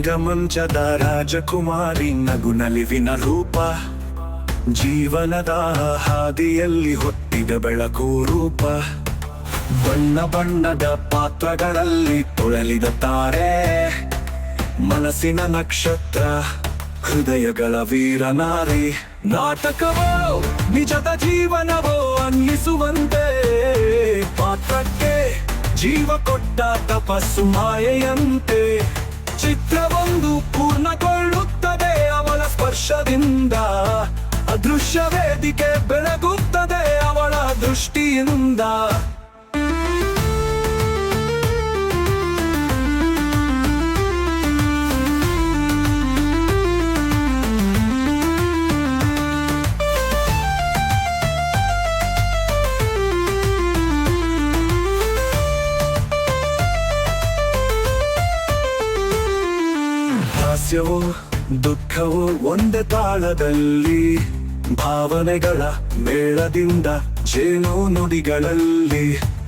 ರಂಗಮಂಚದ ರಾಜಕುಮಾರಿ ನಗುನಲಿವಿನ ರೂಪ, ಜೀವನದ ಹಾದಿಯಲ್ಲಿ ಹೊತ್ತಿದ ಬೆಳಕು ರೂಪ. ಬಣ್ಣ ಬಣ್ಣದ ಪಾತ್ರಗಳಲ್ಲಿ ತೊಳಲಿದ ತಾರೆ, ಮನಸ್ಸಿನ ನಕ್ಷತ್ರ, ಹೃದಯಗಳ ವೀರನಾರಿ. ನಾಟಕವೋ ನಿಜದ ಜೀವನವೋ ಅನ್ನಿಸುವಂತೆ, ಪಾತ್ರಕ್ಕೆ ಜೀವ ಕೊಟ್ಟ ತಪಸ್ಸು ಮಾಯೆಯಂತೆ. ಚಿತ್ರವೊಂದು ಪೂರ್ಣಗೊಳ್ಳುತ್ತದೆ ಅವಳ ಸ್ಪರ್ಶದಿಂದ, ಅದೃಶ್ಯ ವೇದಿಕೆ ಬೆಳಗುತ್ತದೆ ಅವಳ ದೃಷ್ಟಿಯಿಂದ. ಹಾಸ್ಯವೋ ದುಃಖವೋ ಒಂದೇ ತಾಳದಲ್ಲಿ, ಭಾವನೆಗಳ ಮೇಳದಿಂದ ಜೇನು ನುಡಿಗಳಲ್ಲಿ.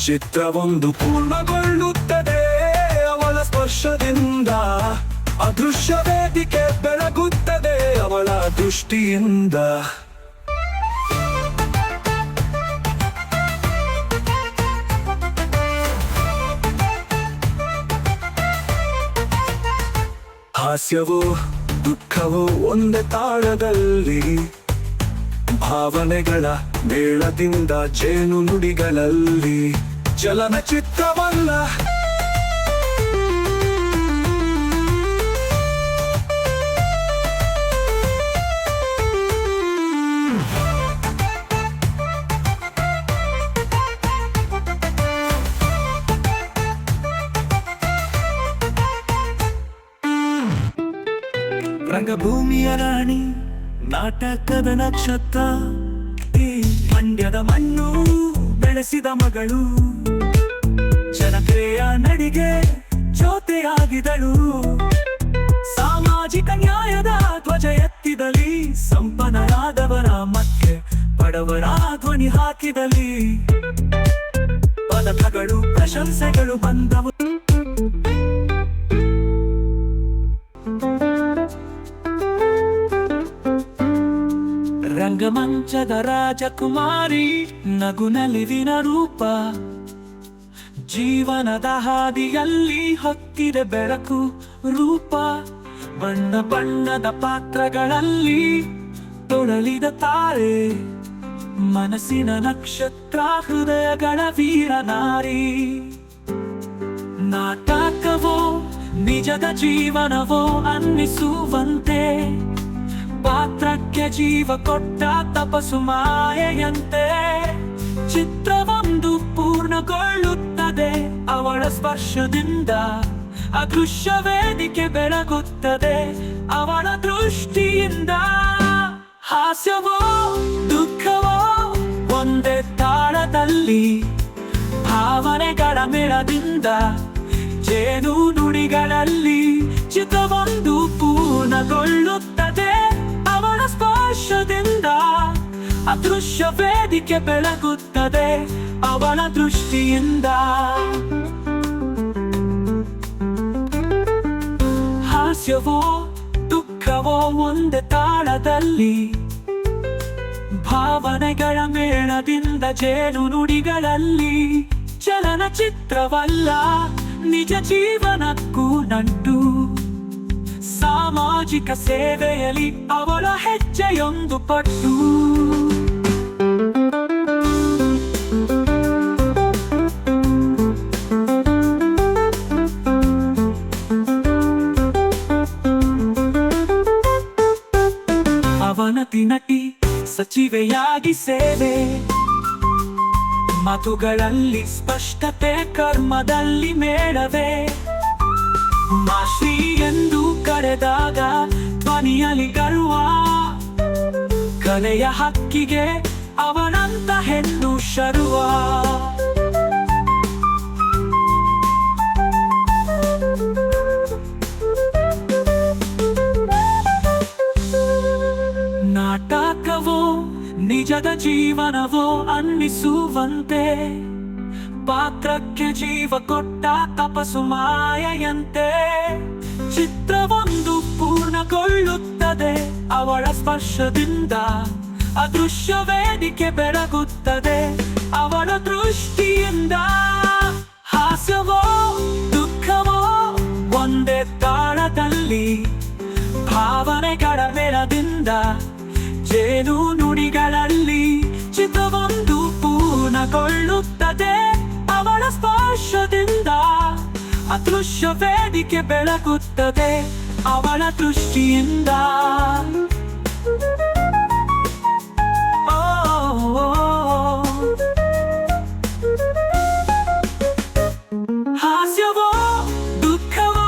ಚಿತ್ರವೊಂದು ಪೂರ್ಣಗೊಳ್ಳುತ್ತದೆ ಅವಳ ಸ್ಪರ್ಶದಿಂದ, ಅದೃಶ್ಯ ವೇದಿಕೆ ಬೆಳಗುತ್ತದೆ ಅವಳ ದೃಷ್ಟಿಯಿಂದ. ಹಾಸ್ಯವೋ ದುಃಖವೋ ಒಂದೇ ತಾಳದಲ್ಲಿ, ಭಾವನೆಗಳ ಮೇಳದಿಂದ ಜೇನು ನುಡಿಗಳಲ್ಲಿ. ಚಲನಚಿತ್ರವಲ್ಲ ರಂಗಭೂಮಿಯ ರಾಣಿ, ನಾಟಕದ ನಕ್ಷತ್ರ, ಈ ಮಂಡ್ಯದ ಮಣ್ಣು ಬೆಳೆಸಿದ ಮಗಳು. ಜನಪ್ರಿಯ ನಡಿಗೆ ಜ್ಯೋತಿಯಾಗಿದಳು, ಸಾಮಾಜಿಕ ನ್ಯಾಯದ ಧ್ವಜ ಎತ್ತಿದಲಿ. ಸಂಪನ್ನರಾದವರ ಮತ್ತೆ ಬಡವರ ಧ್ವನಿ ಹಾಕಿದಲಿ. ಪದಕಗಳು ಪ್ರಶಂಸೆಗಳು ಬಂದವು. ರಂಗಮಂಚದ ರಾಜಕುಮಾರಿ ನಗುನಲಿವಿನ ರೂಪ, ಜೀವನದ ಹಾದಿಯಲ್ಲಿ ಹೊತ್ತಿದ ಬೆಳಕು ರೂಪ. ಬಣ್ಣ ಬಣ್ಣದ ಪಾತ್ರಗಳಲ್ಲಿ ತೊಳಲಿದ ತಾರೆ, ಮನಸ್ಸಿನ ನಕ್ಷತ್ರ, ಹೃದಯಗಳ ವೀರನಾರಿ. ನಾಟಕವೋ ನಿಜದ ಜೀವನವೋ ಅನ್ನಿಸುವಂತೆ, ಪಾತ್ರಕ್ಕೆ ಜೀವ ಕೊಟ್ಟ ತಪಸ್ಸು ಮಾಯೆಯಂತೆ. ಚಿತ್ರವೊಂದು ಪೂರ್ಣಗೊಳ್ಳುತ್ತದೆ ಅವಳ ಸ್ಪರ್ಶದಿಂದ, ಅದೃಶ್ಯ ವೇದಿಕೆ ಬೆಳಗುತ್ತದೆ ಅವಳ ದೃಷ್ಟಿಯಿಂದ. ಹಾಸ್ಯವೋ ದುಃಖವೋ ಒಂದೇ ತಾಳದಲ್ಲಿ, ಭಾವನೆಗಳ ಮೇಳದಿಂದ ಜೇನು ನುಡಿಗಳಲ್ಲಿ. ಚಿತ್ರವೊಂದು ಪೂರ್ಣಗೊಳ್ಳುತ್ತದೆ ಅವಳ ಸ್ಪರ್ಶದಿಂದ, ಅದೃಶ್ಯ ವೇದಿಕೆ ಬೆಳಗುತ್ತದೆ ಅವಳ ದೃಷ್ಟಿಯಿಂದ. ಹಾಸ್ಯವೋ ದುಃಖವೋ ಒಂದೇ ತಾಳದಲ್ಲಿ, ಭಾವನೆಗಳ ಮೇಳದಿಂದ ಜೇನು ನುಡಿಗಳಲ್ಲಿ. ಚಲನಚಿತ್ರವಲ್ಲ ನಿಜ ಜೀವನಕ್ಕೂ ನಂಟು, ಸಾಮಾಜಿಕ ಸೇವೆಯಲ್ಲಿ ಅವಳ ಹೆಜ್ಜೆಯೊಂದು ಪಟ್ಟು. ಅವನತಿ ನಟಿ, ಸಚಿವೆಯಾಗಿ ಸೇವೆ, ಮಾತುಗಳಲ್ಲಿ ಸ್ಪಷ್ಟತೆ, ಕರ್ಮದಲ್ಲಿ ಮೇಳವೇ. ಮಾಶ್ರೀ ಎಂದು ಕರೆದಾಗ ಧ್ವನಿಯಲ್ಲಿ ಗರ್ವ, ಕಲೆಯ ಹಕ್ಕಿಗೆ ಅವನಂತ ಹೆಣ್ಣು ಶರುವ. ನಾಟಕವೋ ನಿಜದ ಜೀವನವೋ ಅನ್ನಿಸುವಂತೆ, ಪಾತ್ರಕ್ಕೆ ಜೀವ ಕೊಟ್ಟ ತಪಸ್ಸು ಮಾಯೆಯಂತೆ. ಚಿತ್ರವೊಂದು ಪೂರ್ಣಗೊಳ್ಳುತ್ತದೆ ಅವಳ ಸ್ಪರ್ಶದಿಂದ. ಅದೃಶ್ಯ ವೇದಿಕೆ ಬೆಳಗುತ್ತದೆ ಅವಳ ದೃಷ್ಟಿಯಿಂದ. ಹಾಸ್ಯವೋ ದುಃಖವೋ ಒಂದೇ ತಾಳದಲ್ಲಿ, ಭಾವನೆಗಳ ಮೇಳದಿಂದ ಜೇನು ನುಡಿಗಳಲ್ಲಿ ಚಿತ್ರವೊಂದು ಪೂರ್ಣಗೊಳ್ಳುತ್ತದೆ ಅವಳ ಸ್ಪರ್ಶದಿಂದ. ಅದೃಶ್ಯ ವೇದಿಕೆ ಬೆಳಗುತ್ತದೆ ಅವಳ ದೃಷ್ಟಿಯಿಂದ. ಹಾಸ್ಯವೋ ದುಃಖವೋ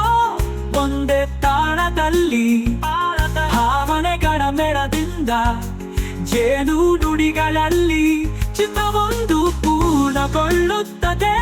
ಒಂದೇ ತಾಳದಲ್ಲಿ, ಭಾವನೆಗಳ ಮೇಳದಿಂದ ಜೇನು ನುಡಿಗಳಲ್ಲಿ ಚಿತ್ರವೊಂದು ಪೂರ್ಣಗೊಳ್ಳುತ್ತದೆ